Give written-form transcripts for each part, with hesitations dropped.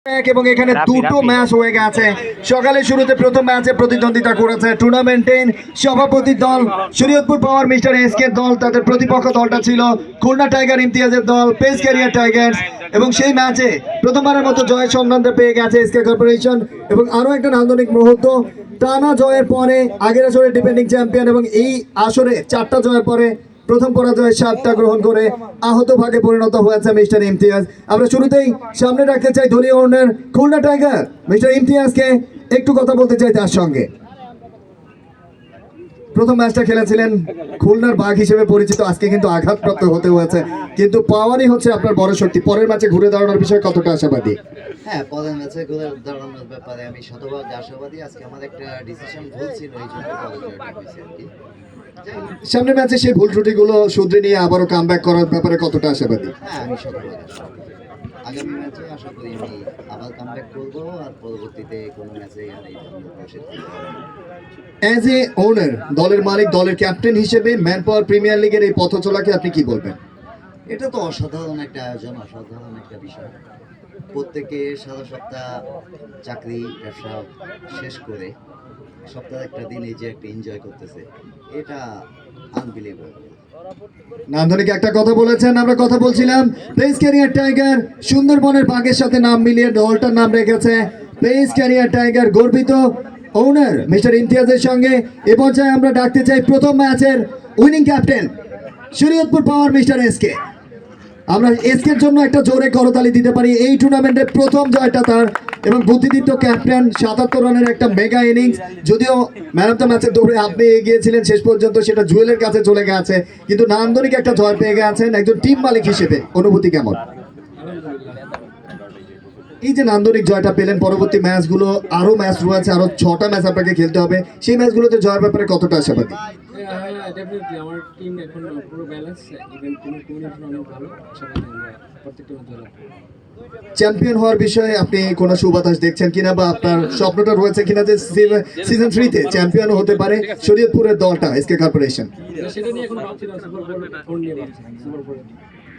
এবং এখানে দুটো ম্যাচ হয়ে গেছে। সকালে শুরুতে প্রথম ম্যাচে প্রতিদ্বন্দ্বিতা করেছে টুর্নামেন্টের সভাপতি দল শরীয়তপুর পাওয়ার মিস্টার এসকে দল। তাদের প্রতিপক্ষ দলটা ছিল খুলনা টাইগার ইমতিয়াজের দল পেস ক্যারিয়ার টাইগার্স, এবং সেই ম্যাচে প্রথমবারের মতো জয়ের সন্ধানটা পেয়ে গেছে এসকে কর্পোরেশন। এবং আরও একটা নান্দনিক মুহূর্ত, টানা জয়ের পরে আগের আসরে ডিফেন্ডিং চ্যাম্পিয়ন এবং এই আসরে 4টা জয়ের পরে প্রথম পরাজয়ের 7টা গ্রহণ করে আহত ভাগে পরিণত হয়েছে মিস্টার ইমতিয়াজ। আমরা শুরুতেই সামনে রাখতে চাই দলীয় ওনার খুলনা টাইগার মিস্টার ইমতিয়াজকে, একটু কথা বলতে চাই তার সঙ্গে। প্রথম ম্যাচটা খেলেছিলেন খুলনার বাঘ হিসেবে পরিচিত, আজকে কিন্তু আঘাতপ্রাপ্ত হতে হয়েছে, কিন্তু পাওয়ারই হচ্ছে আপনার বড় শক্তি। পরের ম্যাচে ঘুরে দাঁড়ানোর বিষয়ে কতটা আশাবাদী? হ্যাঁ, পরের ম্যাচে ঘুরে দাঁড়ানোর ব্যাপারে আমি শতভাগ আশাবাদী। আজকে আমার একটা ডিসিশন ভুল ছিল, এই জন্য জয়টা হয়েছে আর কি। সামনের ম্যাচে সেই ভুল ত্রুটিগুলো শুধরে নিয়ে আবারও কামব্যাক করার ব্যাপারে কতটা আশাবাদী? হ্যাঁ, আমি শতভাগ আশাবাদী। আগামী ম্যাচে আশা করি আমি আবার কামব্যাক করবো, আর পরবর্তীতে কোনো ম্যাচে আর এই ধরনের প্রসেস অ্যাজ এ ওনার, দলের মালিক, দলের ক্যাপ্টেন হিসেবে ম্যান পাওয়ার প্রিমিয়ার লিগের এই পথ চলাকে আপনি কি বলবেন? এটা তো অসাধারণ একটা আয়োজন, অসাধারণ একটা বিষয়। প্রত্যেকে সারা সপ্তাহ চাকরি ব্যবসা শেষ করে সপ্তাহে একটা দিন এই যে একটা এনজয় করতেছে, এটা আনবিলিভেবল। নান্দনিক একটা কথা বলেছেন, আমরা কথা বলছিলাম প্লেস ক্যারিয়ার টাইগার সুন্দরবনের বাঘের সাথে নাম মিলিয়ে দলটার নাম রেখেছে প্লেস ক্যারিয়ার টাইগার। গর্বিত ওনার মিস্টার ইমতিয়াজের সঙ্গে এ পর্যায়ে আমরা ডাকতে চাই প্রথম ম্যাচের উইনিং ক্যাপ্টেন শরীয়তপুর পাওয়ার মিস্টার এসকে। আমরা এসকের জন্য একটা জোরে করতালি দিতে পারি, এই টুর্নামেন্টের প্রথম জয়টা তার, এবং বুদ্ধিদীপ্ত ক্যাপ্টেন 77 রানের একটা মেগা ইনিংস। যদিও ম্যান অফ দ্য ম্যাচের দৌড়ে আপনি এগিয়েছিলেন শেষ পর্যন্ত, সেটা জুয়েলের কাছে চলে গেছে, কিন্তু নান্দনিক একটা জয় পেয়ে গেছেন একজন টিম মালিক হিসেবে। অনুভূতি কেমন? এই যে নান্দনিক জয়টা পেলেন, পরবর্তী ম্যাচগুলো আরও ম্যাচ রয়েছে, আরও 6টা ম্যাচ আপনাকে খেলতে হবে, সেই ম্যাচগুলোতে জয়ের ব্যাপারে কতটা আশাবাদী? ডেফিনেটলি আমার টিম এখন পুরো ব্যালেন্স, ইভেন টিমের কমিউনিকেশন অনেক ভালো। আশাবাদী আমরা প্রত্যেকটা ম্যাচ জয় করব। চ্যাম্পিয়ন হওয়ার বিষয়ে আপনি কোনো সুবাতাস দেখছেন কিনা, বা আপনার স্বপ্নটা রয়েছে কিনা যে সিজন 3-তে চ্যাম্পিয়ন হতে পারে শরীয়তপুরের দলটা এসকে কর্পোরেশন? সেটা নিয়ে এখন ভাবছি না, সুপার বোল ফোন নিয়ে ভাবছি, সুপার বোল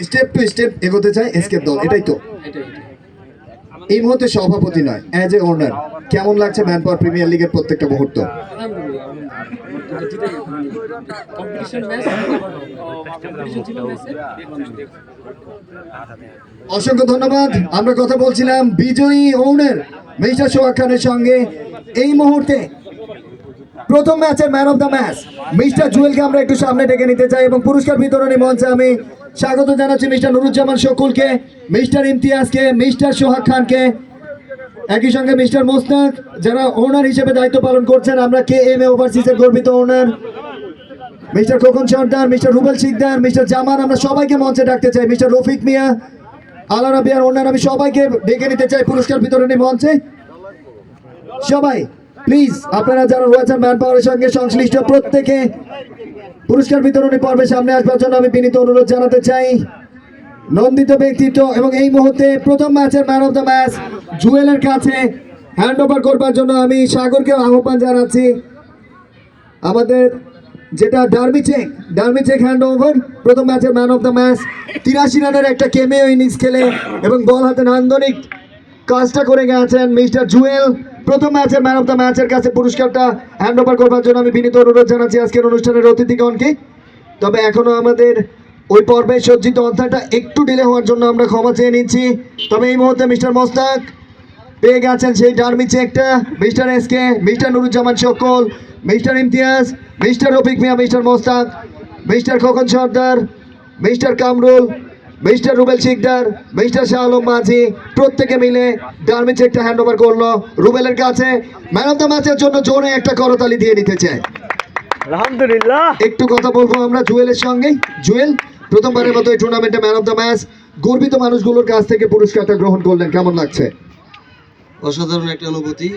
স্টেপ টু স্টেপ এগোতে চায় এসকে দল, এটাই তো? এটাই এই মুহূর্তে সভাপতি নয়, অ্যাজ এ ওনার কেমন লাগছে ম্যান পাওয়ার প্রিমিয়ার লিগের প্রত্যেকটা মুহূর্ত? আলহামদুলিল্লাহ কম্পিটিশন ম্যাচ কম্পিটিশন ছিল ম্যাচে। অসংখ্য ধন্যবাদ। আমরা কথা বলছিলাম বিজয়ী ওনার মিস্টার সোহাগ খানের সঙ্গে। এই মুহূর্তে প্রথম ম্যাচের man of the match mister জুয়েলকে আমরা একটু সামনে ডেকে নিতে চাই, এবং পুরস্কার বিতরণী মঞ্চে আমি স্বাগত জানাচ্ছি মিস্টার নুরুজ্জামান শকুলকে, মিস্টার ইমতিয়াজকে, মিস্টার সোহাগ খানকে, একই সঙ্গে মিস্টার মোস্তাক, যারা ওনার হিসেবে দায়িত্ব পালন করছেন। আমরা KMA ওভারসিজের গর্বিত ওনার mister Khokon Sardar, mister Rubel Sikdar, mister জামান, আমরা সবাইকে মঞ্চে ডাকতে চাই। মিস্টার রফিক মিয়া, আলা রাবিয়ার ওনার, আমি সবাইকে ডেকে নিতে চাই পুরস্কার বিতরণী মঞ্চে। সবাই প্লিজ, আপনারা যারা রয়েছেন ম্যান পাওয়ারের সঙ্গে সংশ্লিষ্ট, প্রত্যেকে পুরস্কার বিতরণী পর্বে সামনে আসবার জন্য আমি বিনীত অনুরোধ জানাতে চাই। নন্দিত ব্যক্তিত্ব, এবং এই মুহূর্তে প্রথম ম্যাচের ম্যান অফ দ্য ম্যাচ জুয়েলের কাছে হ্যান্ড ওভার করবার জন্য আমি সাগরকে আহ্বান জানাচ্ছি। আমাদের যেটা ডার্বি চেক হ্যান্ড ওভার, প্রথম ম্যাচের ম্যান অফ দ্য ম্যাচ 83 রানের একটা কেমিও ইনিংস খেলে এবং বল হাতে নান্দনিক কাজটা করে গেছেন মিস্টার জুয়েল। প্রথম ম্যাচের ম্যান অফ দ্য ম্যাচের কাছে পুরস্কারটা হ্যান্ড ওভার করবার জন্য আমি বিনীত অনুরোধ জানাচ্ছি আজকের অনুষ্ঠানের অতিথিগণকে। তবে এখনো আমাদের ওই পর্বে সজ্জিত অধ্যায়টা একটু ডিলে হওয়ার জন্য আমরা ক্ষমা চেয়ে নিচ্ছি। তবে এই মুহূর্তে মিস্টার মোস্তাক পেয়ে গেছেন সেই ডার্বি চেকটা। মিস্টার এসকে, মিস্টার নুরুজ্জামান সকল, mister Imtiaz, mister Rafiq Mia, mister Mostak, mister Khokon Sardar, mister Kamrul, mister Rubel Sikdar, mister Shah Alam Majhi, প্রত্যেকে মিলে ডার্বি চেকটা হ্যান্ড ওভার করলো রুবেলের কাছে। ম্যান অফ দ্য ম্যাচের জন্য জোরে একটা করতালি দিয়ে নিতে চাই। আলহামদুলিল্লাহ। একটু কথা বলবো আমরা জুয়েলের সঙ্গে। জুয়েল, প্রথমবারের মতো এই টুর্নামেন্টে ম্যান অফ দ্য ম্যাচ, গর্বিত মানুষগুলোর কাছ থেকে পুরস্কারটা গ্রহণ করলেন, কেমন লাগছে? অসাধারণ একটা অনুভূতি।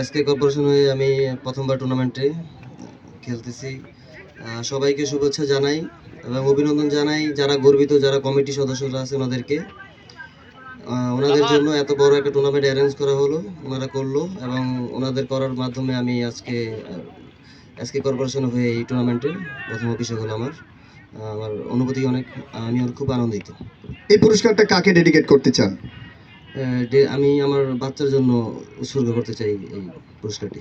এসকে কর্পোরেশন হয়ে আমি প্রথমবার টুর্নামেন্টে খেলতেছি। সবাইকে শুভেচ্ছা জানাই এবং অভিনন্দন জানাই যারা গর্বিত, যারা কমিটি সদস্যরা আছে ওনাদেরকে। ওনাদের জন্য এত বড় একটা টুর্নামেন্ট অ্যারেঞ্জ করা হলো, ওনারা করলো, এবং ওনাদের করার মাধ্যমে আমি আজকে এসকে কর্পোরেশন হয়ে এই টুর্নামেন্টে প্রথম অভিষেক হলো আমার। আমার অনুভূতি অনেক, আমি খুব আনন্দিত। এই পুরস্কারটা কাকে ডেডিকেট করতে চান? আমি আমার বাচ্চার জন্য উৎসর্গ করতে চাই এই পুরস্কারটি।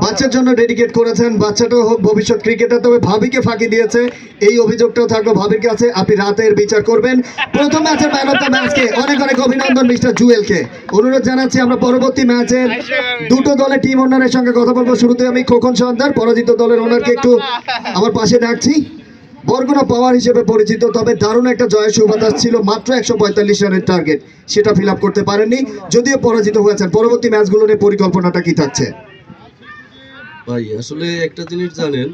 বাচ্চার জন্য ডেডিকেট করেছেন, বাচ্চাটাও হোক ভবিষ্যৎ ক্রিকেটার। তবে ভাবিকে ফাঁকি দিয়েছে, এই অভিযোগটাও থাকলো ভাবির কাছে। আপনি রাতের বিচার করবেন। প্রথম ম্যাচের ম্যান অফ দ্য ম্যাচকে অনেক অনেক অভিনন্দন মিস্টার জুয়েলকে। অনুরোধ জানাচ্ছি আমরা পরবর্তী ম্যাচের দুটো দলের টিম ওনারের সঙ্গে কথা বলবো। শুরুতে আমি খোকন সর্দার পরাজিত দলের ওনারকে একটু আমার পাশে ডাকছি। বরগুনা পাওয়ার হিসেবে পরিচিত, তবে দারুণ একটা জয়ের সুবাতাস ছিল। মাত্র 145 রানের টার্গেট, সেটা ফিল আপ করতে পারেননি, যদিও পরাজিত হয়েছেন। পরবর্তী ম্যাচগুলো নিয়ে পরিকল্পনাটা কি থাকছে? ভাই আসলে একটা জিনিস জানেন,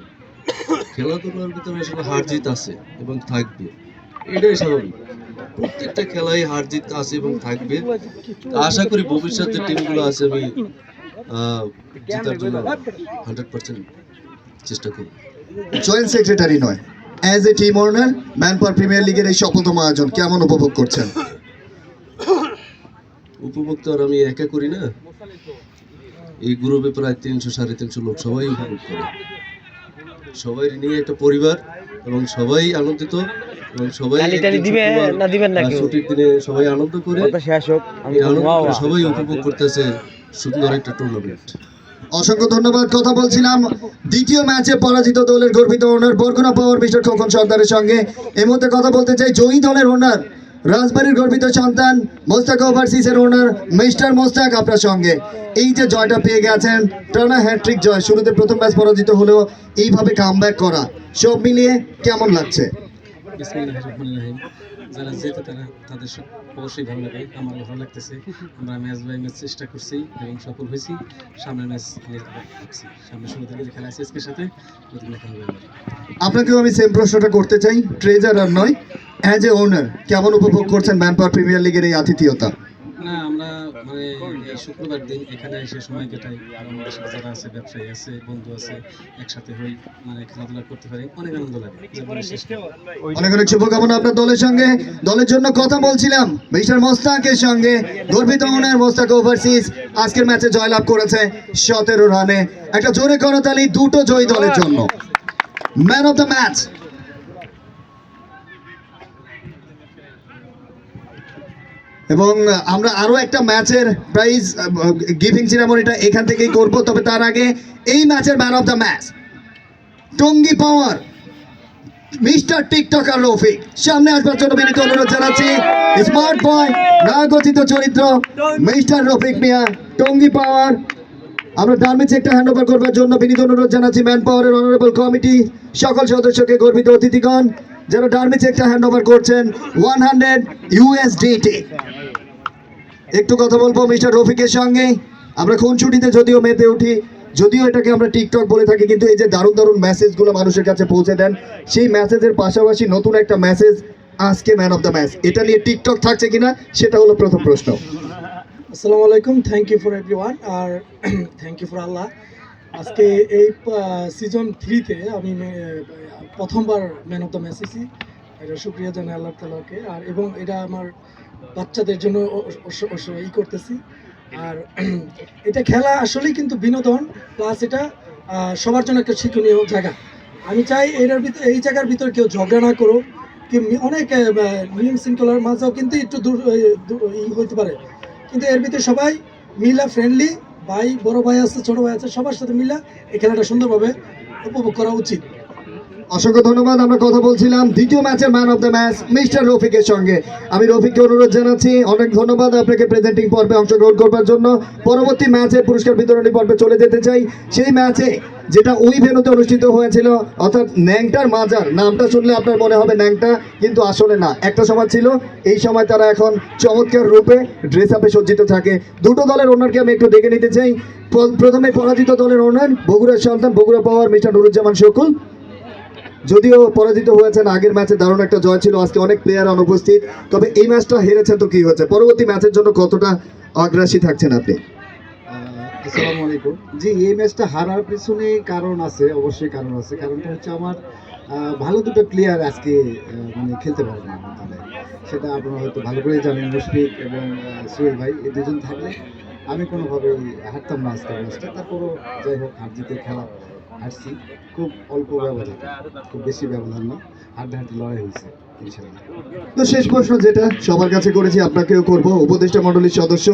খেলাধুলার ভিতরে আসলে হার জিত আছে এবং থাকবে, এটাই স্বাভাবিক। প্রত্যেকটা খেলায় হার জিত আছে এবং থাকবে। আশা করি ভবিষ্যতে টিমগুলো আছে, আমি জেতার জন্য 100% চেষ্টা করব। জয়েন্ট সেক্রেটারি নয়, as a team owner manpower premier লিগের এই সফলতম আয়োজন কেমন উপভোগ করছেন? উপভোগ তো আর আমি একা করি না, এই গ্রুপে প্রায় 300-350 লোক সবাই উপভোগ করে। সবাই নিয়ে একটা পরিবার এবং সবাই আনন্দিত এবং সবাই ছুটির দিনে সবাই আনন্দ করে, এই আনন্দ করে সবাই উপভোগ করতেছে সুন্দর একটা টুর্নামেন্ট। অসংখ্য ধন্যবাদ। কথা বলছিলাম দ্বিতীয় ম্যাচে পরাজিত দলের গর্বিত ওনার বরগুনা পাওয়ার মিস্টার খোকন সর্দারের সঙ্গে। এই মুহূর্তে কথা বলতে চাই জয়ী দলের ওনার রাজবাড়ির গর্বিত সন্তান মোস্তাক ওভারসিজের ওনার মিস্টার মোস্তাক আপনার সঙ্গে। এই যে জয়টা পেয়ে গেছেন, টানা হ্যাট্রিক জয়, শুরুতে প্রথম ম্যাচ পরাজিত হলেও এইভাবে কামব্যাক করা, সব মিলিয়ে কেমন লাগছে? বিসমিল্লাহির রহমানির রহিম। যারা জেতে তাদের অবশ্যই ভালো লাগে, আমার ভালো লাগতেছে। আমরা ম্যাচ বাই ম্যাচ চেষ্টা করছি এবং সফল হয়েছি। সামনের ম্যাচ সামনে 16 তারিখে খেলা আছে এসকের সাথে, ওদিন দেখা হবে। আপনাকেও আমি সেম প্রশ্নটা করতে চাই, ট্রেজারার নয়, অ্যাজ এ ওনার কেমন উপভোগ করছেন ম্যানপাওয়ার প্রিমিয়ার লিগের এই আতিথেয়তা? না, আমরা মানে এই শুক্রবার দিন এখানে এসে সময় কাটাই, আর আমাদের সাথে যারা আছে, ব্যবসায়ী আছে, বন্ধু আছে, একসাথে হই, মানে খেলাধুলা করতে পারি, অনেক আনন্দ লাগে। অনেক অনেক শুভকামনা আপনার দলের সঙ্গে। দলের জন্য কথা বলছিলাম মিস্টার মোস্তাকের সঙ্গে। গর্বিত ওনার মোস্তাক ওভারসিজ আজকের ম্যাচে জয়লাভ করেছে 17 রানে। একটা জোরে করতালি দুটো জয়ী দলের জন্য। ম্যান অফ দ্য ম্যাচ এবং আমরা আরো একটা ম্যাচের প্রাইজ গিভিং সেরেমনিটা এখান থেকেই করব। তবে তার আগে এই ম্যাচের man of the match Tongi power mister TikToker Rafiq, সামনে আসবার জন্য বিনীত অনুরোধ জানাচ্ছি। স্মার্ট বয় নাগচিত চরিত্র মিস্টার রফিক মিয়া, টঙ্গী পাওয়ার। আমরা ডার্মি চেকটা হ্যান্ড ওভার করবার জন্য বিনীত অনুরোধ জানাচ্ছি ম্যান পাওয়ারের অনারেবল কমিটি সকল সদস্যকে, গর্বিত অতিথিগণ যারা ডার্মি চেকটা হ্যান্ড ওভার করছেন। 100 USDT। একটু কথা বলবো মিস্টার রফিকের সঙ্গে। আমরা খুনছুটিতে যদিও মেতে উঠি, যদিও এটাকে আমরা টিকটক বলে থাকি, কিন্তু এই যে দারুণ দারুণ মেসেজগুলো মানুষের কাছে পৌঁছে দেন, সেই মেসেজের পাশাপাশি নতুন একটা মেসেজ আজকে ম্যান অফ দ্য ম্যাচ, এটা নিয়ে টিকটক থাকছে কিনা সেটা হলো প্রথম প্রশ্ন। আসসালামু আলাইকুম, থ্যাংক ইউ ফর এভরিওয়ান, আর থ্যাংক ইউ ফর আল্লাহ। আজকে এই সিজন 3-তে আমি প্রথমবার ম্যান অফ দ্য ম্যাচ এসেছি, এটা শুক্রিয়া জানাই আল্লাহ তাআলাকে। আর এবং এটা আমার বাচ্চাদের জন্য ই করতেছি। আর এটা খেলা আসলেই কিন্তু বিনোদন, প্লাস এটা সবার জন্য একটা শিক্ষণীয় জায়গা। আমি চাই এটার ভিতরে, এই জায়গার ভিতরে কেউ ঝগড়া না করুক, অনেক নিয়ম শৃঙ্খলার মাঝেও কিন্তু একটু ই হইতে পারে, কিন্তু এর ভিতরে সবাই মিলা ফ্রেন্ডলি, ভাই বড় ভাই আছে, ছোট ভাই আছে, সবার সাথে মিলা এই খেলাটা সুন্দরভাবে উপভোগ করা উচিত। অসংখ্য ধন্যবাদ। আমরা কথা বলছিলাম দ্বিতীয় ম্যাচের man of the match mister রফিকের সঙ্গে। আমি রফিককে অনুরোধ জানাচ্ছি, অনেক ধন্যবাদ আপনাকে প্রেজেন্টিং পর্বে অংশগ্রহণ করবার জন্য। পরবর্তী ম্যাচে পুরস্কার বিতরণী পর্বে চলে যেতে চাই। সেই ম্যাচে যেটা ওই ভেন্যুতে অনুষ্ঠিত হয়েছিল, অর্থাৎ ন্যাংটার মাজার, নামটা শুনলে আপনার মনে হবে ন্যাংটা, কিন্তু আসলে না। একটা সময় ছিল, এই সময় তারা এখন চমৎকার রূপে ড্রেস আপে সজ্জিত থাকে। দুটো দলের ওনারকে আমি একটু ডেকে নিতে চাই। প্রথমে পরাজিত দলের ওনার বগুড়ার সন্তান, বগুড়া পাওয়ার মিস্টার নুরুজ্জামান শকুল। যদিও পরাজিত হয়েছেন, আগের ম্যাচে দারুণ একটা জয় ছিল, আজকে অনেক প্লেয়ার অনুপস্থিত। তবে এই ম্যাচটা হেরেছেন, তো কি হয়েছে? পরবর্তী ম্যাচের জন্য কতটা আগ্রাসী থাকছেন আপনি? আসসালামু আলাইকুম। জি, এই ম্যাচটা হারার পিছনে কারণ আছে, অবশ্যই কারণ আছে। কারণটা হচ্ছে আমার ভালো দুটো প্লেয়ার আজকে মানে খেলতে পারে না আমার দলে, সেটা আপনারা হয়তো ভালো করেই জানেন। মুশফিক এবং সুহেল ভাই, এই দুজন থাকলে আমি কোনোভাবেই হারতাম না আজকের ম্যাচটা। তারপরও যাই হোক, হার জিতে খেলা হারছি, খুব অল্প ব্যবধান, খুব বেশি ব্যবধান না, হাড্ডাহাড্ডি লড়াই হয়েছে ইনশাআল্লাহ। তো শেষ প্রশ্ন যেটা সবার কাছে করেছি আপনাকেও করব, উপদেষ্টা মণ্ডলীর সদস্য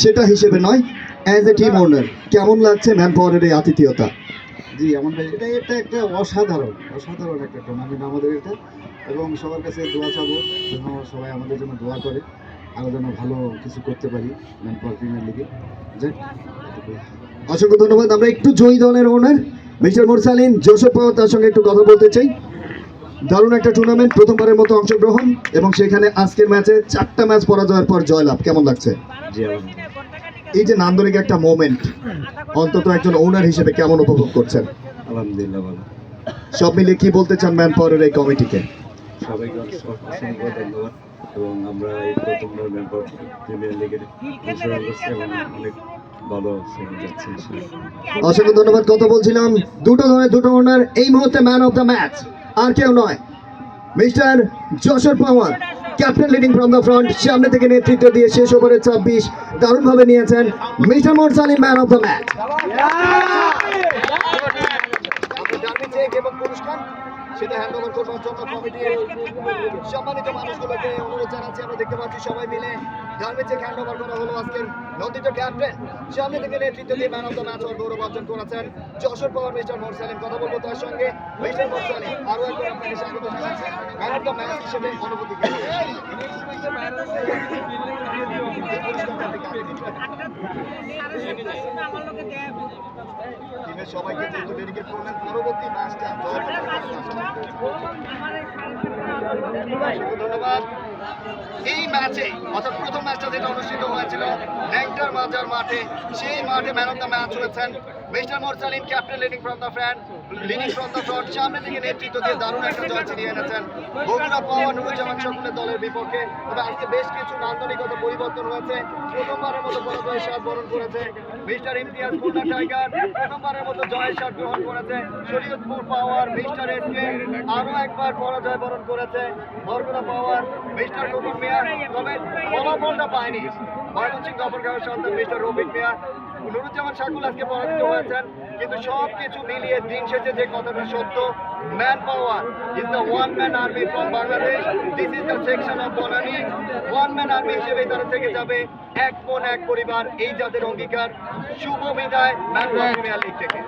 সেটা হিসেবে নয়, অ্যাজ এ টিম ওনার কেমন লাগছে ম্যান পাওয়ারের এই আতিথেয়তা? জি আমাদের এটা একটা অসাধারণ একটা টুর্নামেন্ট আমাদের এটা, এবং সবার কাছে দোয়া চাবো যেন সবাই আমাদের জন্য দোয়া করে, আরও যেন ভালো কিছু করতে পারি ম্যান পাওয়ার প্রিমিয়ার লিগে। যাক, এটুকুই। অসংখ্য ধন্যবাদ। আমরা একটু জয়ী দলের ওনার মিস্টার মোরসালিন জোসেফ পাওয়ার, তার সঙ্গে একটু কথা বলতে চাই। দারুণ একটা টুর্নামেন্ট, প্রথমবারের মতো অংশগ্রহণ, এবং সেখানে আজকের ম্যাচে 4টা ম্যাচ পরাজয়ের পর জয়লাভ, কেমন লাগছে? এই যে নান্দনিক একটা মোমেন্ট, অন্তত একজন ওনার হিসেবে কেমন উপভোগ করছেন? আলহামদুলিল্লাহ ভালো। সব মিলিয়ে কি বলতে চান ম্যান পাওয়ারের এই কমিটিকে? সবাইকে অসংখ্য ধন্যবাদ, এবং আমরা এই প্রথমবার মেম্বার প্রিমিয়ার লিগের অংশগ্রহণ করছি এবং অনেক ভালো সময় যাচ্ছে ইনশাআল্লাহ। অসংখ্য ধন্যবাদ। কথা বলছিলাম দুটো ধরনের দুটো ওনার, এই মুহূর্তে ম্যান অফ দ্য ম্যাচ আর কেউ নয়, mister Jessore power, captain leading from the front, সামনে থেকে নেতৃত্ব দিয়ে শেষ ওভারে 26 দারুণভাবে নিয়েছেন mister Morsalin, man of the match. এবং পুরস্কার সেটা হ্যান্ড ওভার করবার জন্য কমিটির সম্মানিত মানুষগুলোকে অনুরোধ জানাচ্ছি। আমরা দেখতে পাচ্ছি সবাই মিলে ডার্মি চেক হ্যান্ড ওভার করা হলো আজকের নন্দিত ক্যাপ্টেন, সামনে থেকে নেতৃত্ব দিয়ে ম্যান অফ দ্য ম্যাচ গৌরব অর্জন করেছেন যশোর পাওয়ার মিস্টার মোরসালিন। কথা বলবো তার সঙ্গে। মিস্টার মোরসালিন, আরও একবার আপনাকে স্বাগত জানাচ্ছি ম্যান অফ দ্য ম্যাচ হিসেবে। অনুভূতি টিমের সবাইকে যেহেতু ডেডিকেট করলেন, পরবর্তী ম্যাচটা ধন্যবাদ। এই ম্যাচে অর্থাৎ প্রথম ম্যাচটা যেটা অনুষ্ঠিত হয়েছিল ন্যাংটার মাজার মাঠে, সেই মাঠে ম্যান অফ দ্য ম্যাচ হয়েছেন mister Morsalin, captain leading from the front, সামনে থেকে নেতৃত্ব দিয়ে দারুণ একটা জয় ছিনিয়ে এনেছেন বগুড়া পাওয়ার নুরুজ্জামান সকলের দলের বিপক্ষে। তবে আজকে বেশ কিছু নান্দনিকতা পরিবর্তন হয়েছে। প্রথমবারের মতো পরাজয়ের স্বাদ বরণ করেছে মিস্টার ইমতিয়াজ খুলনা টাইগার, প্রথমবারের মতো জয়ের স্বাদ গ্রহণ করেছে শরীয়তপুর পাওয়ার, মিস্টার এসকে আরও একবার পরাজয় বরণ করেছে বরগুনা পাওয়ার, মিস্টার খোকন মিয়া। তবে ফলাফলটা পায়নি ময়মনসিংহ গফরগাঁওয়ের সন্তান মিস্টার রবিন মিয়া। নুরুজ্জামান শাকুল আজকে পরাজিত হয়েছেন, কিন্তু সব কিছু মিলিয়ে দিন শেষে যে কথাটা সত্য, man power is the one man army from Bangladesh. This is the section of Banani. One man army হিসেবে তারা থেকে যাবে, এক মন এক পরিবার, এই যাদের অঙ্গীকার। শুভ বিদায় ম্যান পাওয়ার প্রিমিয়ার লিগ থেকে।